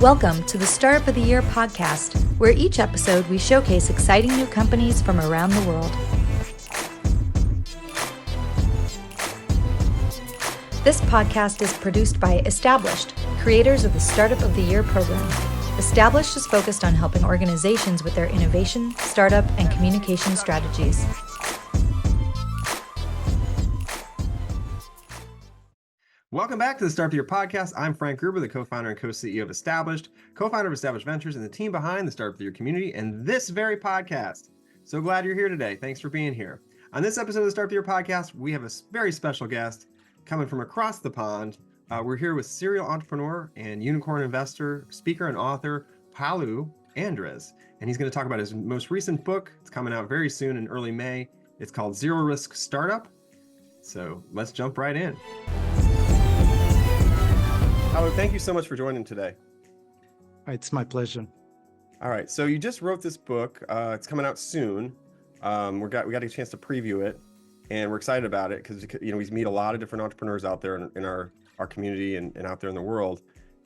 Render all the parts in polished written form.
Welcome to the Startup of the Year podcast, where each episode we showcase exciting new companies from around the world. This podcast is produced by Established, creators of the Startup of the Year program. Established is focused on helping organizations with their innovation, startup, and communication strategies. Welcome back to the Startup of Your podcast. I'm Frank Gruber, the co-founder and co-CEO of Established, co-founder of Established Ventures, and the team behind the Startup of Your community and this very podcast. So glad you're here today. Thanks for being here. On this episode of the Startup of Your podcast, we have a very special guest coming from across the pond. We're here with serial entrepreneur and unicorn investor, speaker, and author, Paulo Andrez. And he's going to talk about his most recent book. It's coming out very soon in early May. It's called Zero Risk Startup. So let's jump right in. Paulo, thank you so much for joining today. It's my pleasure. All right, so you just wrote this book. It's coming out soon. We got a chance to preview it, and we're excited about it because we meet a lot of different entrepreneurs out there in our community and out there in the world,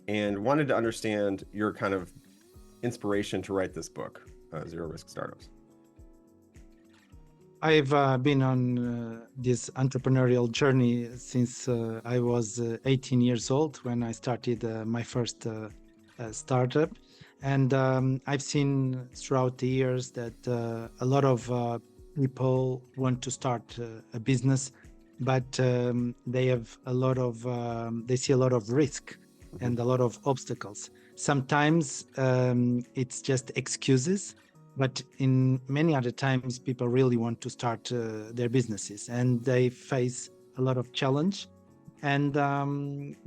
and wanted to understand your kind of inspiration to write this book, Zero Risk Startups. I've been on this entrepreneurial journey since I was 18 years old when I started my first startup. And I've seen throughout the years that a lot of people want to start a business, but they have they see a lot of risk and a lot of obstacles. Sometimes it's just excuses. But in many other times, people really want to start their businesses and they face a lot of challenge. And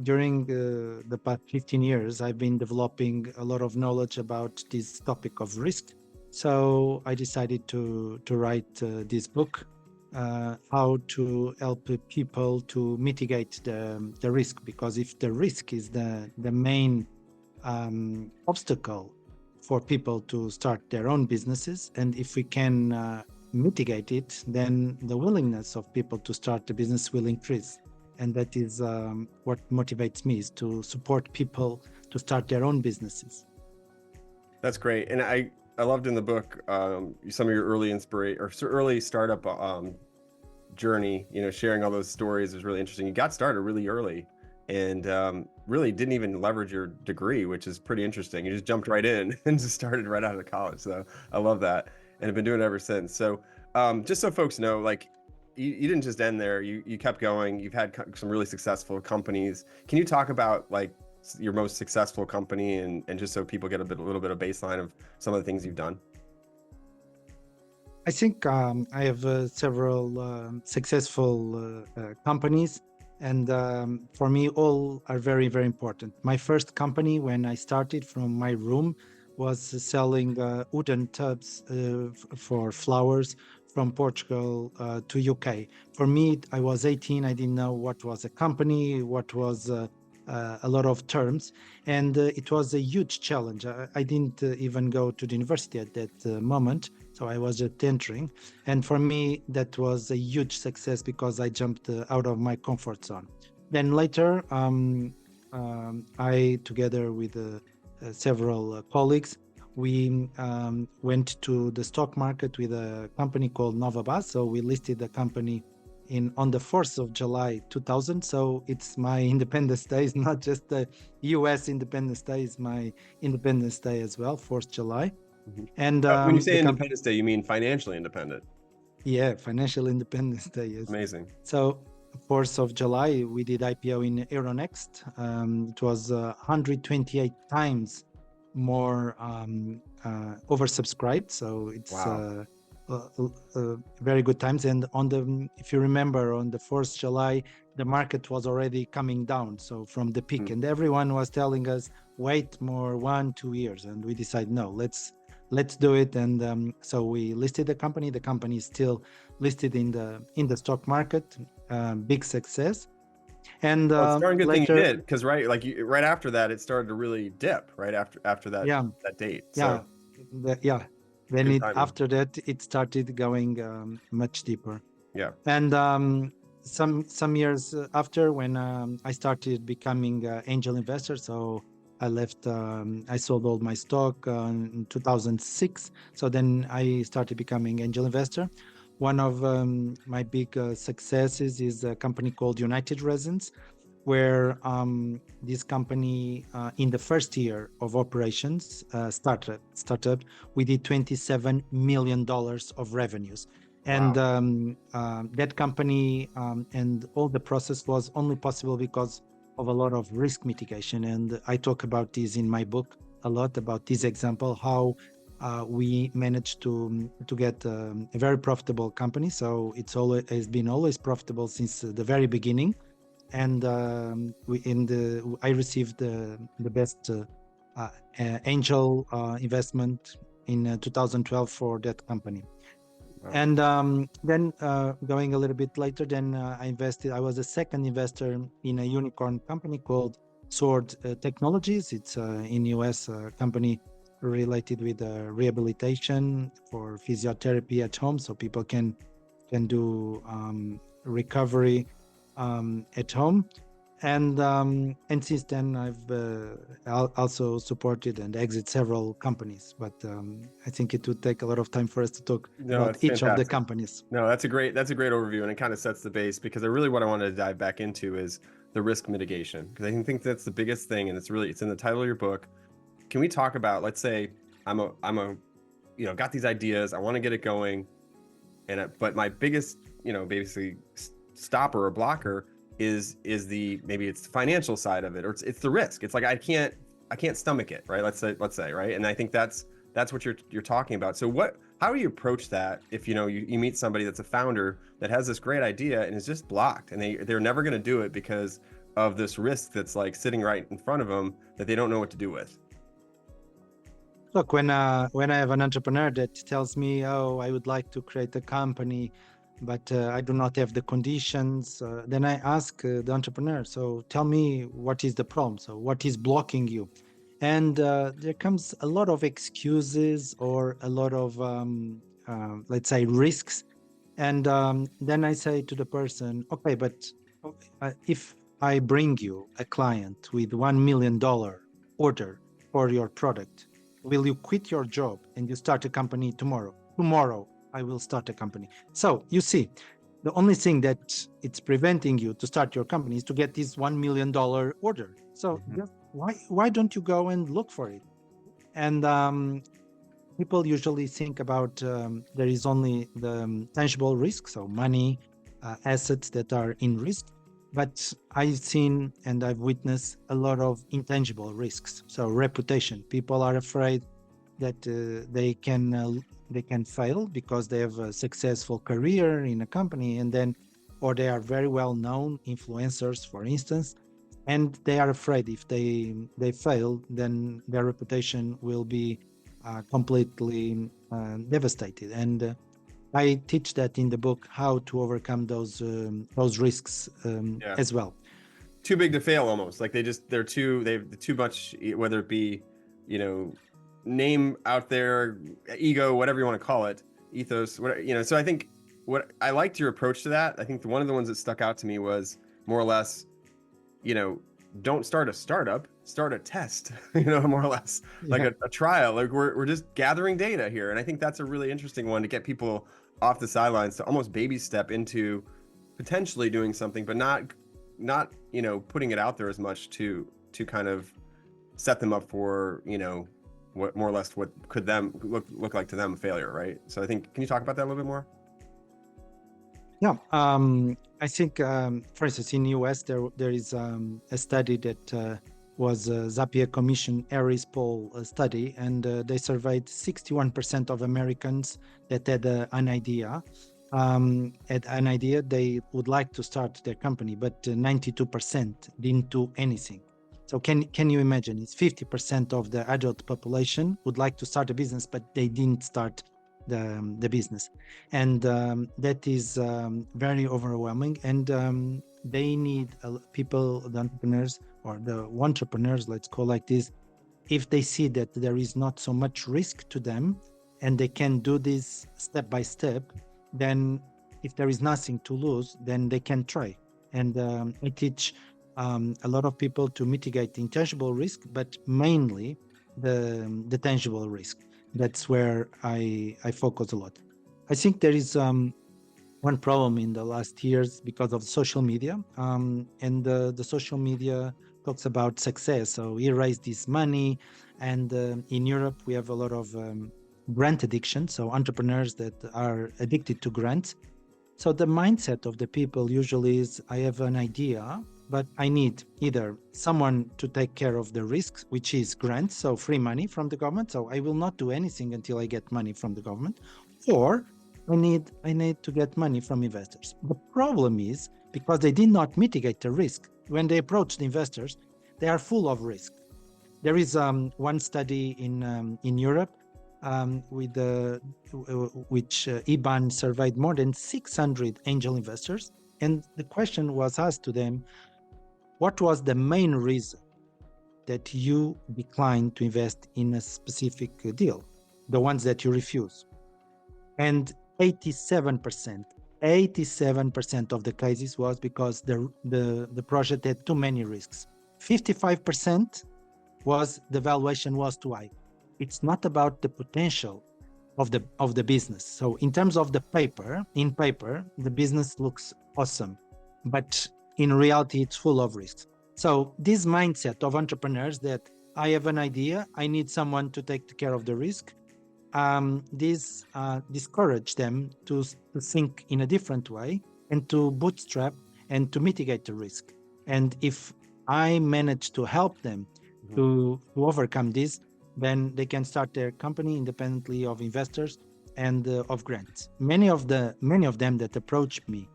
during the past 15 years, I've been developing a lot of knowledge about this topic of risk. So I decided to write this book, how to help people to mitigate the risk. Because if the risk is the main obstacle for people to start their own businesses, and if we can mitigate it, then the willingness of people to start a business will increase. And that is what motivates me, is to support people to start their own businesses. That's great. And I loved in the book some of your early startup journey, sharing all those stories was really interesting. You got started really early and really didn't even leverage your degree, which is pretty interesting. You just jumped right in and just started right out of college. So I love that, and have been doing it ever since. So just so folks know, like you didn't just end there. You kept going. You've had some really successful companies. Can you talk about like your most successful company and just so people get a little bit of baseline of some of the things you've done? I think I have several successful companies. And for me, all are very, very important. My first company, when I started from my room, was selling wooden tubs for flowers from Portugal to UK. For me, I was 18. I didn't know what was a company, what was a lot of terms. And it was a huge challenge. I didn't even go to the university at that moment. So I was just entering. And for me, that was a huge success because I jumped out of my comfort zone. Then later, I, together with several colleagues, we went to the stock market with a company called Novabas. So we listed the company on the 4th of July, 2000. So it's my Independence Day. It's not just the US Independence Day, it's my Independence Day as well, 4th July. Mm-hmm. And when you say Independence Day, you mean financially independent? Yeah, financial Independence Day. Yes. Amazing. So 4th of July, we did IPO in Euronext. It was 128 times more oversubscribed. So it's wow. Very good times. And if you remember, on the 4th July, the market was already coming down. So from the peak, and everyone was telling us, wait more 1-2 years. And we decided, no, let's do it. And so we listed the company. The company is still listed in the stock market. Big success. And well, it's a darn good thing you did, because right after that, it started to really dip right after that that date. So, Then after that, it started going much deeper. Yeah. And some years after, when I started becoming an angel investor, so I left. I sold all my stock in 2006. So then I started becoming angel investor. One of my big successes is a company called United Resins, where this company, in the first year of operations, startup, we did $27 million of revenues. And Wow. that company and all the process was only possible because of a lot of risk mitigation. And I talk about this in my book a lot, about this example, how we managed to get a very profitable company. So it's always has been always profitable since the very beginning. And I received the best angel investment in 2012 for that company. Wow. And then going a little bit later, then I was a second investor in a unicorn company called Sword Technologies. It's in US company related with rehabilitation for physiotherapy at home, so people can do recovery at home. And since then, I've also supported and exit several companies. But I think it would take a lot of time for us to talk No, about it's each of the fantastic. companies. No, that's a great overview, and it kind of sets the base, because what I wanted to dive back into is the risk mitigation, because I think that's the biggest thing, and it's in the title of your book. Can we talk about, let's say I'm a got these ideas, I want to get it going, but my biggest basically stopper or blocker is maybe it's the financial side of it, or it's the risk. It's like I can't stomach it, right? Let's say, right? And I think that's what you're talking about. So how do you approach that if you meet somebody that's a founder that has this great idea and is just blocked, and they're never going to do it because of this risk that's like sitting right in front of them that they don't know what to do with? Look, when I have an entrepreneur that tells me, "Oh, I would like to create a company, but I do not have the conditions," then I ask the entrepreneur, "So tell me, what is the problem? So what is blocking you?" And there comes a lot of excuses or a lot of let's say risks. And then I say to the person, "Okay, but if I bring you a client with $1 million order for your product, will you quit your job and you start a company tomorrow?" "Tomorrow, I will start a company." So you see, the only thing that it's preventing you to start your company is to get this $1 million order. So just why don't you go and look for it? And people usually think about there is only the tangible risk, so money, assets that are in risk. But I've seen and I've witnessed a lot of intangible risks. So reputation. People are afraid that they can fail because they have a successful career in a company, and then, or they are very well known influencers, for instance, and they are afraid if they fail, then their reputation will be completely devastated. And I teach that in the book, how to overcome those risks Yeah. as well. Too big to fail, almost like they have too much, whether it be name out there, ego, whatever you want to call it, ethos, whatever. So I think what I liked your approach to that. I think one of the ones that stuck out to me was more or less, don't start a startup, start a test, more or less, like a trial. Like we're just gathering data here. And I think that's a really interesting one to get people off the sidelines, to almost baby step into potentially doing something, but not putting it out there as much to kind of set them up for, what more or less what could them look like to them a failure, right? So I think, can you talk about that a little bit more? Yeah, I think, for instance, in US, there is a study that was a Zapier Commission Harris poll study, and they surveyed 61% of Americans that had an idea. They would like to start their company, but 92% didn't do anything. So can you imagine? It's 50% of the adult population would like to start a business, but they didn't start the business. And that is very overwhelming. And they need people, the entrepreneurs or the entrepreneurs, let's call like this, if they see that there is not so much risk to them and they can do this step by step, then if there is nothing to lose, then they can try. And I teach a lot of people to mitigate the intangible risk, but mainly the tangible risk. That's where I focus a lot. I think there is one problem in the last years because of social media, and the social media talks about success. So he raised this money, and in Europe we have a lot of grant addiction. So entrepreneurs that are addicted to grants. So the mindset of the people usually is, I have an idea, but I need either someone to take care of the risks, which is grants, so free money from the government. So I will not do anything until I get money from the government, or I need to get money from investors. The problem is because they did not mitigate the risk. When they approach the investors, they are full of risk. There is one study in Europe with which IBAN surveyed more than 600 angel investors, and the question was asked to them: what was the main reason that you declined to invest in a specific deal? The ones that you refuse. And 87% of the cases was because the project had too many risks. 55% was the valuation was too high. It's not about the potential of the business. So in terms of the paper, the business looks awesome, but in reality, it's full of risks. So this mindset of entrepreneurs that I have an idea, I need someone to take care of the risk, this discourage them to think in a different way and to bootstrap and to mitigate the risk. And if I manage to help them to overcome this, then they can start their company independently of investors and of grants. Many of them that approach me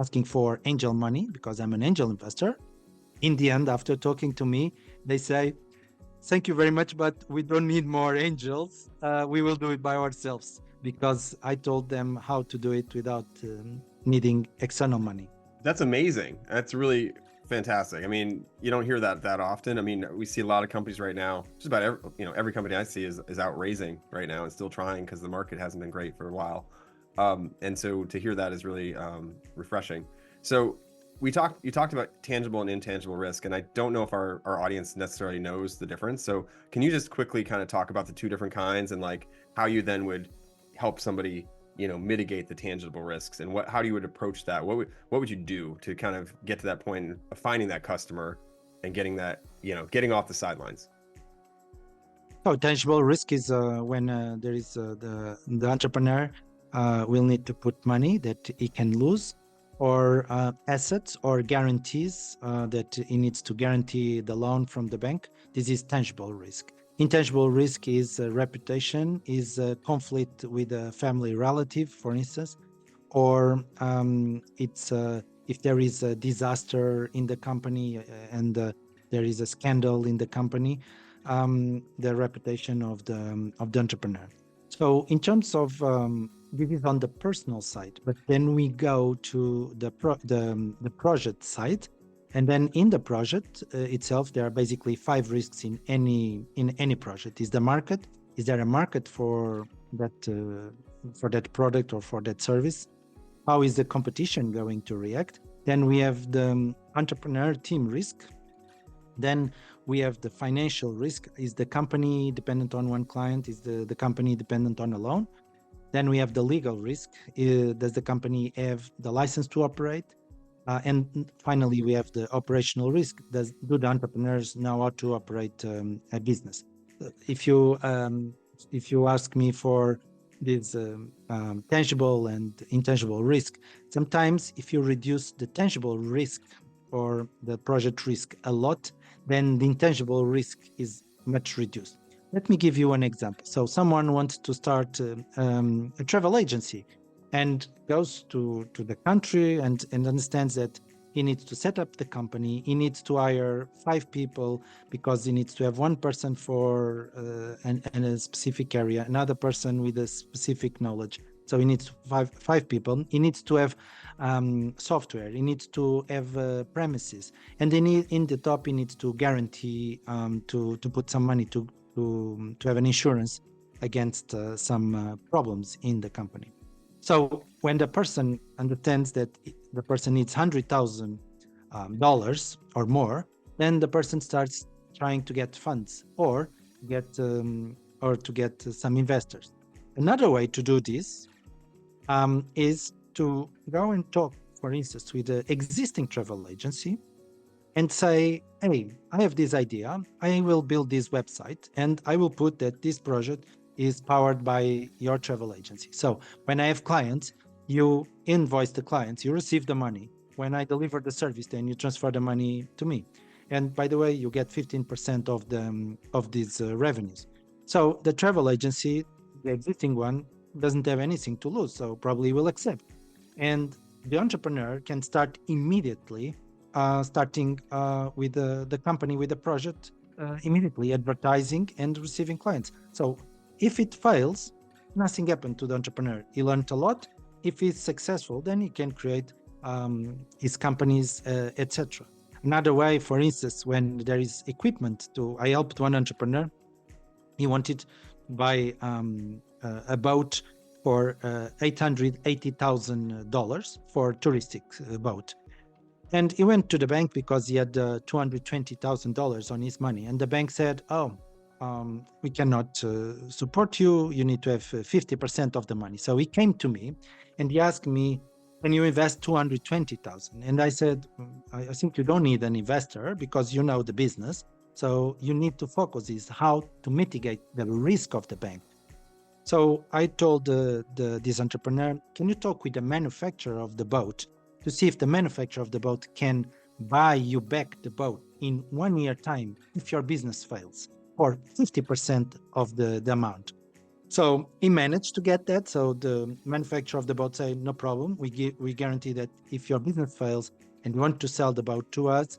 asking for angel money, because I'm an angel investor, in the end, after talking to me, they say, thank you very much, but we don't need more angels. We will do it by ourselves, because I told them how to do it without needing external money. That's amazing. That's really fantastic. I mean, you don't hear that often. I mean, we see a lot of companies right now, just about every company I see is out raising right now and still trying because the market hasn't been great for a while. And so to hear that is really refreshing. So you talked about tangible and intangible risk, and I don't know if our audience necessarily knows the difference. So can you just quickly kind of talk about the two different kinds and like how you then would help somebody mitigate the tangible risks, and how you would approach that? What would you do to kind of get to that point of finding that customer and getting that, getting off the sidelines? So tangible risk is when there is the entrepreneur will need to put money that he can lose, or assets or guarantees that he needs to guarantee the loan from the bank. This is tangible risk. Intangible risk is reputation, is conflict with a family relative, for instance, or it's if there is a disaster in the company and there is a scandal in the company, the reputation of the entrepreneur. So in terms of this is on the personal side, but then we go to the project side, and then in the project itself, there are basically 5 risks in any project. Is the market? Is there a market for that product or for that service? How is the competition going to react? Then we have the entrepreneur team risk. Then we have the financial risk. Is the company dependent on one client? Is the company dependent on a loan? Then we have the legal risk. Does the company have the license to operate? And finally, we have the operational risk. Do the entrepreneurs know how to operate a business? If you ask me for this tangible and intangible risk, sometimes if you reduce the tangible risk or the project risk a lot, then the intangible risk is much reduced. Let me give you an example. So someone wants to start a travel agency and goes to the country and understands that he needs to set up the company. He needs to hire 5 people because he needs to have one person for a specific area, another person with a specific knowledge. So he needs 5 people. He needs to have software. He needs to have premises, and then in the top he needs to guarantee to put some money to have an insurance against some problems in the company. So when the person understands that the person needs 100,000 dollars or more, then the person starts trying to get funds get to get some investors. Another way to do this is to go and talk, for instance, with the existing travel agency and say, hey, I have this idea. I will build this website and I will put that this project is powered by your travel agency. So when I have clients, you invoice the clients, you receive the money. When I deliver the service, then you transfer the money to me. And by the way, you get 15% of these revenues. So the travel agency, the existing one, doesn't have anything to lose, so probably will accept. And the entrepreneur can start immediately, starting with the company, with the project, immediately advertising and receiving clients. So if it fails, nothing happened to the entrepreneur. He learned a lot. If he's successful, then he can create his companies, etc. Another way, for instance, when there is equipment I helped one entrepreneur. He wanted to buy a boat for $880,000 for a touristic boat. And he went to the bank because he had $220,000 on his money. And the bank said, we cannot support you. You need to have 50% of the money. So he came to me and he asked me, can you invest 220,000? And I said, I think you don't need an investor because you know the business. So you need to focus is how to mitigate the risk of the bank. So I told this entrepreneur, can you talk with the manufacturer of the boat to see if the manufacturer of the boat can buy you back the boat in 1 year time if your business fails, or 50% of the amount. So he managed to get that. So the manufacturer of the boat said, no problem. We guarantee that if your business fails and you want to sell the boat to us,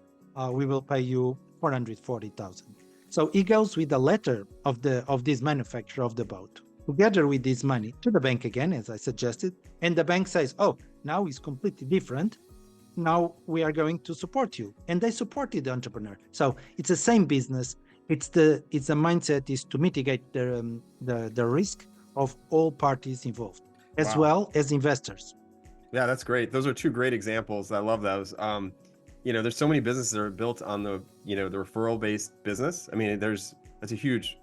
we will pay you 440,000. So he goes with the letter of this manufacturer of the boat, together with this money, to the bank again, as I suggested. And the bank says, oh, now it's completely different. Now we are going to support you. And they supported the entrepreneur. So it's the same business. It's the mindset is to mitigate the risk of all parties involved, as well as investors. Yeah, that's great. Those are two great examples. I love those. There's so many businesses that are built on the referral-based business. I mean, that's a huge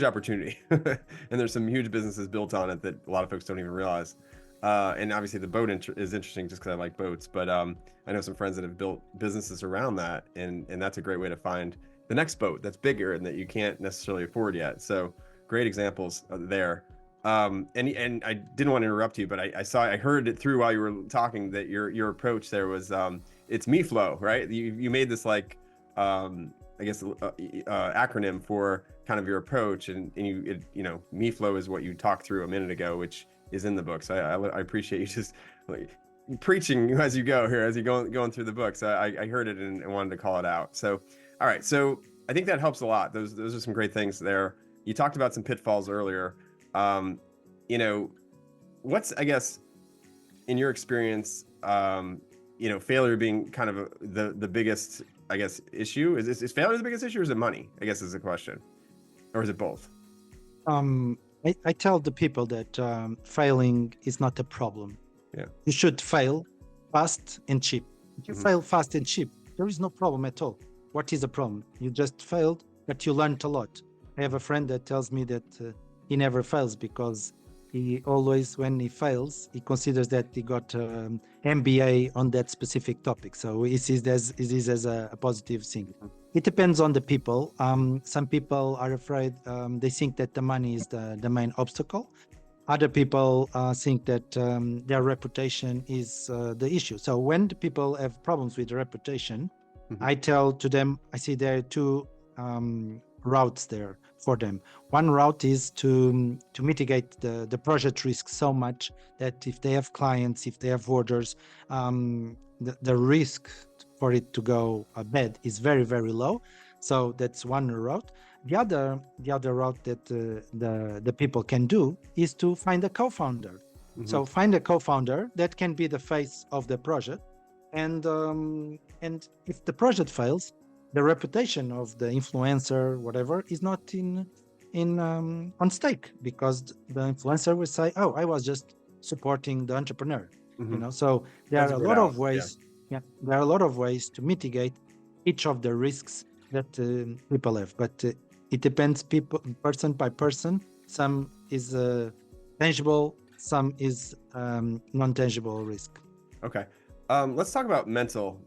opportunity, and there's some huge businesses built on it that a lot of folks don't even realize. And obviously, the boat is interesting just because I like boats. But I know some friends that have built businesses around that, and that's a great way to find the next boat that's bigger and that you can't necessarily afford yet. So great examples there. And I didn't want to interrupt you, but I heard it through while you were talking that your approach there was it's MeFlow, right? You made this acronym for kind of your approach, and MeFlow is what you talked through a minute ago, which is in the book. So I appreciate you just preaching as you go here, as you're going through the book. So I heard it and wanted to call it out. So all right, so I think that helps a lot. Those are some great things there. You talked about some pitfalls earlier. What's, I guess, in your experience, failure being kind of the biggest, I guess, issue? Is failure the biggest issue, or is it money? I guess is the question, or is it both? I tell the people that failing is not a problem. Yeah, you should fail fast and cheap. If you fail fast and cheap, there is no problem at all. What is the problem? You just failed, but you learned a lot. I have a friend that tells me that he never fails because he always, when he fails, he considers that he got MBA on that specific topic. So he sees this as a positive thing. It depends on the people. Some people are afraid, they think that the money is the main obstacle. Other people think that their reputation is the issue. So when the people have problems with reputation, I tell to them, I see there are two routes there for them. One route is to mitigate the project risk so much that if they have clients, if they have orders, the risk for it to go bad is very, very low. So that's one route. The other route that the people can do is to find a co-founder. So find a co-founder that can be the face of the project. And if the project fails, the reputation of the influencer, whatever, is not on stake, because the influencer will say, "Oh, I was just supporting the entrepreneur." So there are a lot of ways. Yeah, there are a lot of ways to mitigate each of the risks that people have, but it depends people person by person. Some is tangible, some is non-tangible risk. Okay. Let's talk about mental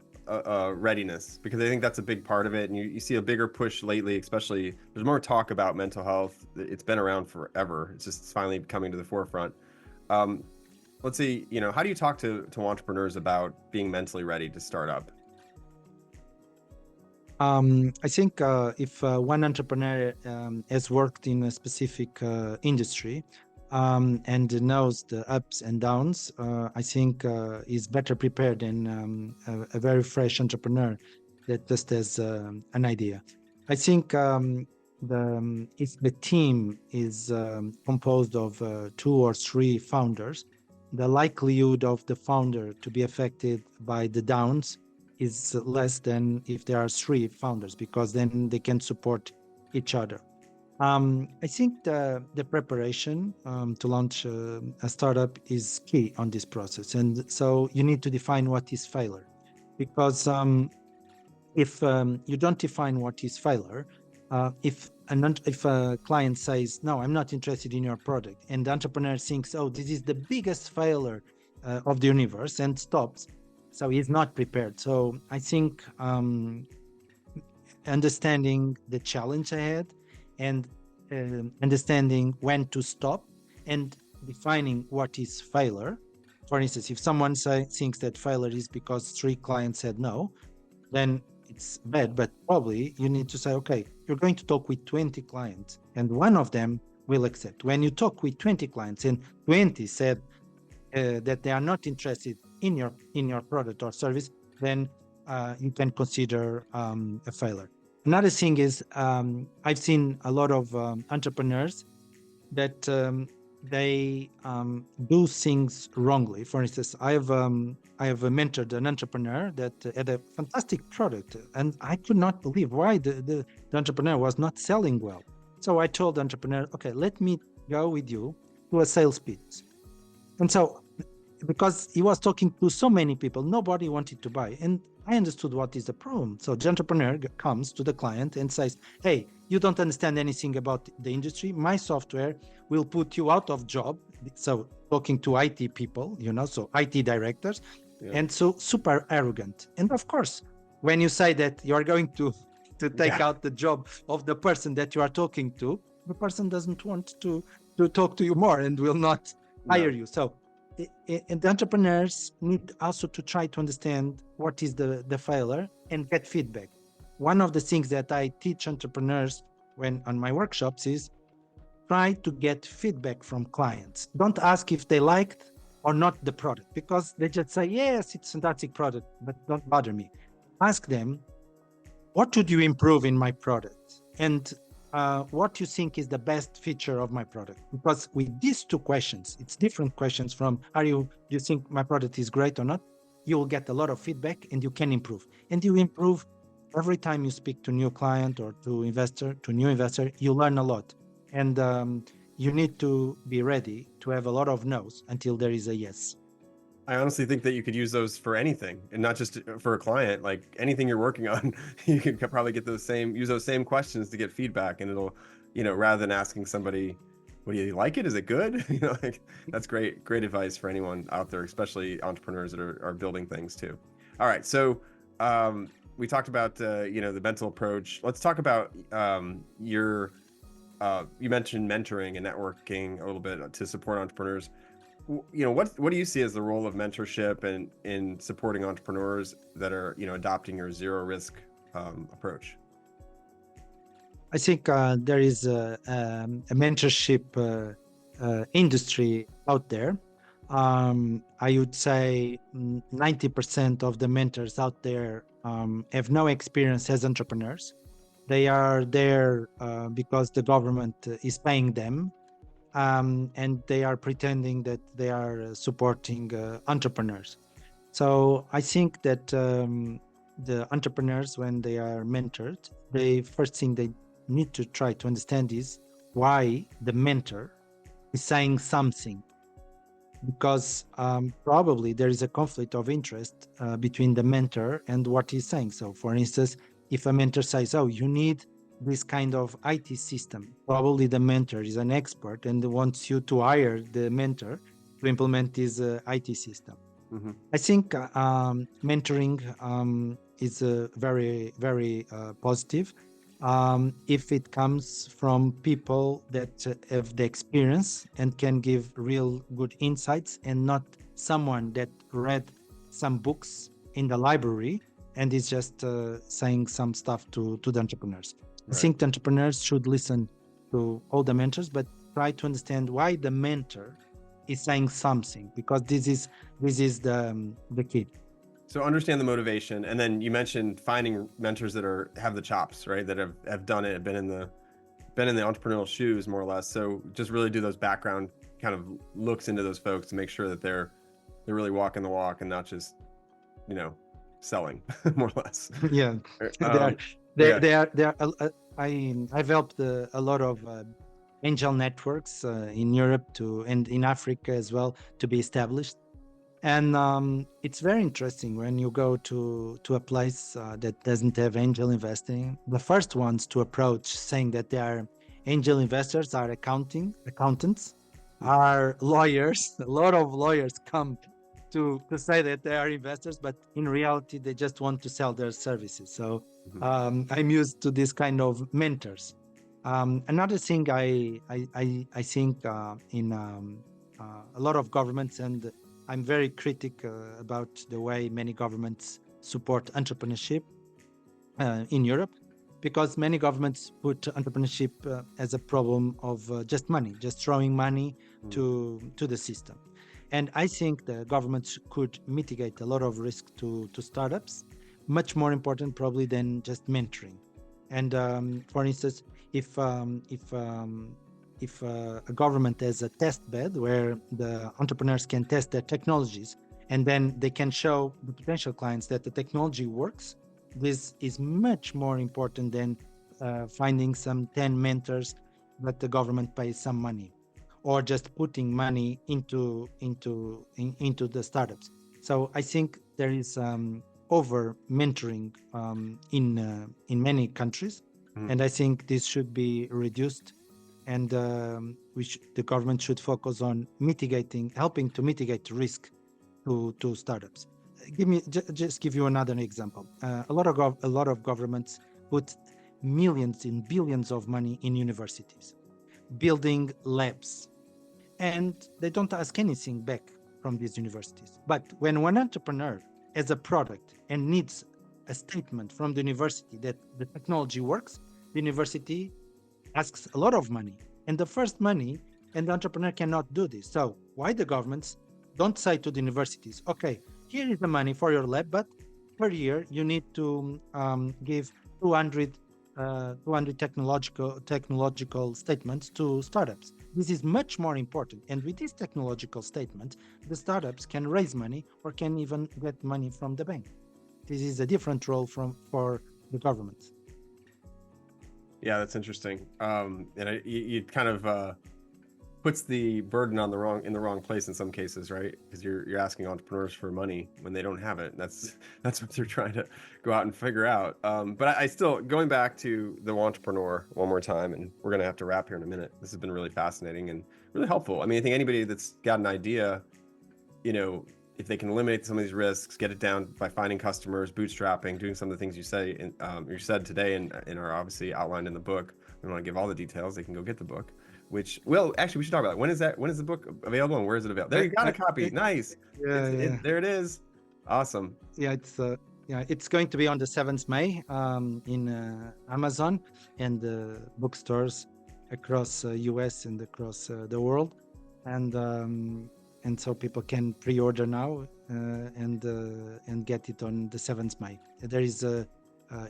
readiness, because I think that's a big part of it. And you see a bigger push lately, especially there's more talk about mental health. It's been around forever. It's finally coming to the forefront. Um, let's see, how do you talk to entrepreneurs about being mentally ready to start up? I think if one entrepreneur has worked in a specific industry and knows the ups and downs, I think is better prepared than a very fresh entrepreneur that just has an idea. I think if the team is composed of 2 or 3 founders, the likelihood of the founder to be affected by the downs is less than if there are 3 founders, because then they can support each other. I think the preparation to launch a startup is key on this process. And so you need to define what is failure. Because if you don't define what is failure, if a client says, no, I'm not interested in your product, and the entrepreneur thinks, oh, this is the biggest failure of the universe, and stops, so he's not prepared. So I think understanding the challenge ahead and understanding when to stop and defining what is failure. For instance, if someone thinks that failure is because 3 clients said no, then it's bad. But probably you need to say, okay, you're going to talk with 20 clients and one of them will accept. When you talk with 20 clients and 20 said that they are not interested in your product or service, then you can consider a failure. Another thing is I've seen a lot of entrepreneurs that they do things wrongly. For instance, I have mentored an entrepreneur that had a fantastic product, and I could not believe why the entrepreneur was not selling well. So I told the entrepreneur, okay, let me go with you to a sales pitch. And so, because he was talking to so many people, nobody wanted to buy. And I understood what is the problem. So the entrepreneur comes to the client and says, hey, you don't understand anything about the industry. My software will put you out of job. So talking to IT people, so IT directors, and so super arrogant. And of course, when you say that you are going to take out the job of the person that you are talking to, the person doesn't want to talk to you more and will not hire you. So and the entrepreneurs need also to try to understand what is the failure and get feedback. One of the things that I teach entrepreneurs when on my workshops is try to get feedback from clients. Don't ask if they liked or not the product, because they just say, yes, it's a fantastic product, but don't bother me. Ask them, what would you improve in my product? And what you think is the best feature of my product? Because with these 2 questions, it's different questions from, do you think my product is great or not? You will get a lot of feedback and you can improve. And you improve every time you speak to new client or to new investor, you learn a lot. And you need to be ready to have a lot of no's until there is a yes. I honestly think that you could use those for anything, and not just for a client. Like anything you're working on, you could probably use those same questions to get feedback, and it'll, rather than asking somebody, "What do you like it? Is it good?" That's great advice for anyone out there, especially entrepreneurs that are building things too. All right, so we talked about the mental approach. Let's talk about you mentioned mentoring and networking a little bit to support entrepreneurs. What do you see as the role of mentorship and in supporting entrepreneurs that are adopting your zero risk approach? I think there is a mentorship industry out there. I would say 90% of the mentors out there have no experience as entrepreneurs. They are there because the government is paying them. And they are pretending that they are supporting entrepreneurs. So I think that the entrepreneurs, when they are mentored, the first thing they need to try to understand is why the mentor is saying something. because probably there is a conflict of interest between the mentor and what he's saying. So, for instance, if a mentor says, "Oh, you need this kind of IT system," probably the mentor is an expert and wants you to hire the mentor to implement this IT system. Hmm. I think mentoring is very, very positive if it comes from people that have the experience and can give real good insights, and not someone that read some books in the library and is just saying some stuff to the entrepreneurs. I Right. think the entrepreneurs should listen to all the mentors, but try to understand why the mentor is saying something, because this is the key. So understand the motivation, and then you mentioned finding mentors that have the chops, right? That have done it, have been in the entrepreneurial shoes more or less. So just really do those background kind of looks into those folks to make sure that they're really walking the walk and not just, you know, selling more or less. Yeah, they are Um, they yeah. they are they are. I've helped a lot of angel networks in Europe and in Africa as well to be established. And it's very interesting when you go to a place that doesn't have angel investing. The first ones to approach saying that they are angel investors are accountants, are lawyers. A lot of lawyers come to say that they are investors, but in reality, they just want to sell their services. So Mhm. I'm used to this kind of mentors. Another thing I think in a lot of governments, and I'm very critic about the way many governments support entrepreneurship in Europe, because many governments put entrepreneurship as a problem of just money, just throwing money to the system. And I think the governments could mitigate a lot of risk to startups, much more important probably than just mentoring. And for instance, if um, if um, if a government has a test bed where the entrepreneurs can test their technologies, and then they can show the potential clients that the technology works, this is much more important than finding some 10 mentors that the government pays some money, or just putting money into the startups. So I think there is over mentoring in many countries, Mhm. and I think this should be reduced. And the government should focus on helping to mitigate risk to startups. Just give you another example. A lot of governments put millions in billions of money in universities, building labs, and they don't ask anything back from these universities. But when one entrepreneur has a product and needs a statement from the university that the technology works, the university asks a lot of money, and the first money, and the entrepreneur cannot do this. So why the governments don't say to the universities, okay, here is the money for your lab, but per year you need to give 200 200 technological statements to startups. This is much more important, and with this technological statement, the startups can raise money or can even get money from the bank. This is a different role for the government. Yeah, that's interesting. And you kind of puts the burden on in the wrong place in some cases, right? Because you're asking entrepreneurs for money when they don't have it. That's what they're trying to go out and figure out. But I still, going back to the entrepreneur one more time, and we're gonna have to wrap here in a minute. This has been really fascinating and really helpful. I mean, I think anybody that's got an idea, you know, if they can eliminate some of these risks, get it down by finding customers, bootstrapping, doing some of the things you said today, and are obviously outlined in the book. We don't want to give all the details. They can go get the book. Which, well, actually, we should talk about it. When is that? When is the book available, and where is it available? There, you got a copy. Nice. Yeah. There it is. Awesome. Yeah, it's going to be on the 7th May in Amazon and bookstores across US and across the world, and so people can pre-order now and get it on the 7th May. There is a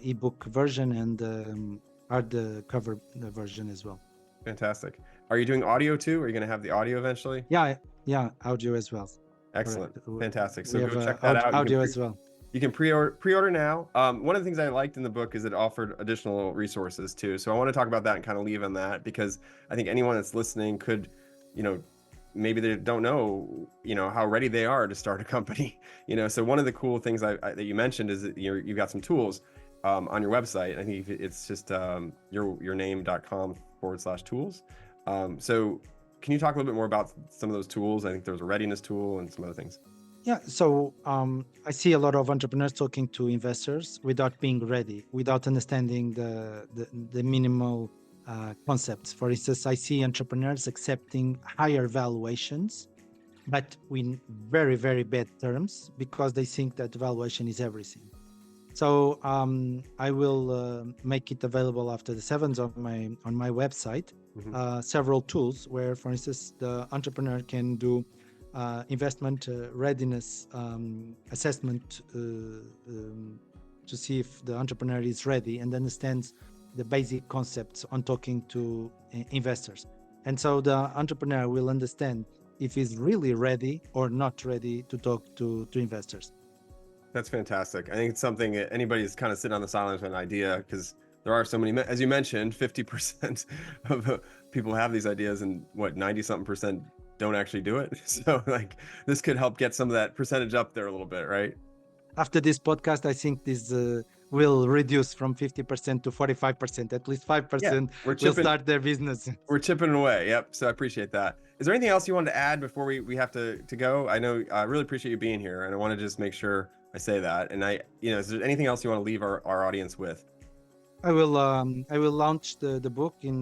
ebook version and hardcover version as well. Fantastic. Are you doing audio too? Are you going to have the audio eventually? Yeah, audio as well. Excellent. Correct. Fantastic. So We go have check that out. audio as well. You can pre-order now. One of the things I liked in the book is it offered additional resources too. So I want to talk about that and kind of leave on that, because I think anyone that's listening could, you know, maybe they don't know, how ready they are to start a company. So one of the cool things that you mentioned is that you've got some tools on your website. I think it's just yourname.com/tools. So can you talk a little bit more about some of those tools? I think there was a readiness tool and some other things. Yeah, so I see a lot of entrepreneurs talking to investors without being ready, without understanding the minimal concepts. For instance, I see entrepreneurs accepting higher valuations, but in very, very bad terms, because they think that valuation is everything. So I will make it available after the 7th on my website. Several tools where, for instance, the entrepreneur can do investment readiness assessment to see if the entrepreneur is ready and understands the basic concepts on talking to investors. And so the entrepreneur will understand if he's really ready or not ready to talk to investors. That's fantastic. I think it's something that anybody's kind of sitting on the sidelines with an idea, because there are so many, as you mentioned, 50% of people have these ideas, and 90-something% don't actually do it. So this could help get some of that percentage up there a little bit, right? After this podcast, I think this will reduce from 50% to 45%. At least 5% will start their business. We're chipping away. Yep. So I appreciate that. Is there anything else you wanted to add before we have to go? I know I really appreciate you being here, and I want to just make sure I say that. And is there anything else you want to leave our audience with? I will launch the book in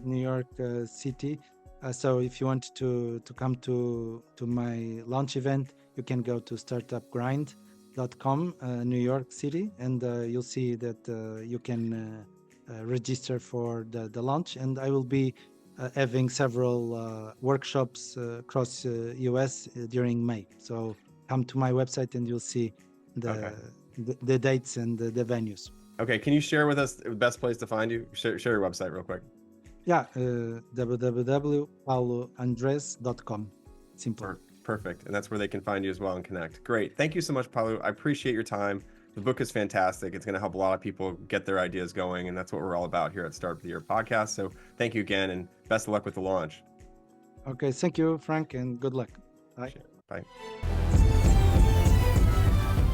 New York City. So if you want to come to my launch event, you can go to startupgrind.com, New York City, and you'll see that you can register for the launch. And I will be having several workshops across US during May. So come to my website and you'll see the dates and the venues. Okay, can you share with us the best place to find you? Share your website real quick. Yeah, www.pauloandrez.com. Simple. Perfect. And that's where they can find you as well and connect. Great. Thank you so much, Paulo. I appreciate your time. The book is fantastic. It's going to help a lot of people get their ideas going, and that's what we're all about here at Startup of the Year podcast. So thank you again, and best of luck with the launch. Okay, thank you, Frank, and good luck. Bye. Bye.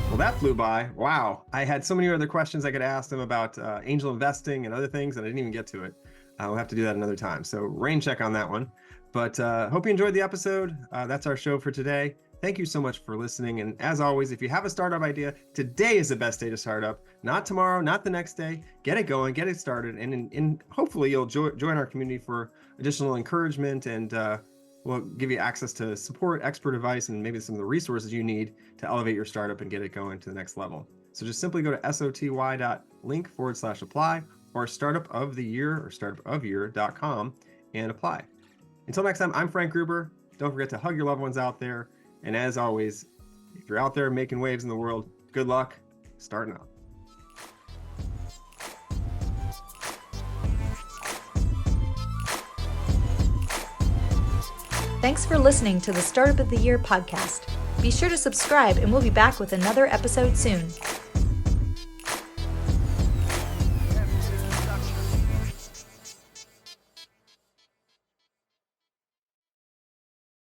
Well, that flew by. Wow. I had so many other questions I could ask them about angel investing and other things, and I didn't even get to it. We'll have to do that another time. So rain check on that one. But hope you enjoyed the episode. That's our show for today. Thank you so much for listening. And as always, if you have a startup idea, today is the best day to start up. Not tomorrow, not the next day. Get it going, get it started. And hopefully you'll join our community for additional encouragement, and we'll give you access to support, expert advice, and maybe some of the resources you need to elevate your startup and get it going to the next level. So just simply go to soty.link/apply or startupoftheyear or startupofyear.com and apply. Until next time, I'm Frank Gruber. Don't forget to hug your loved ones out there. And as always, if you're out there making waves in the world, good luck starting up. Thanks for listening to the Startup of the Year podcast. Be sure to subscribe, and we'll be back with another episode soon.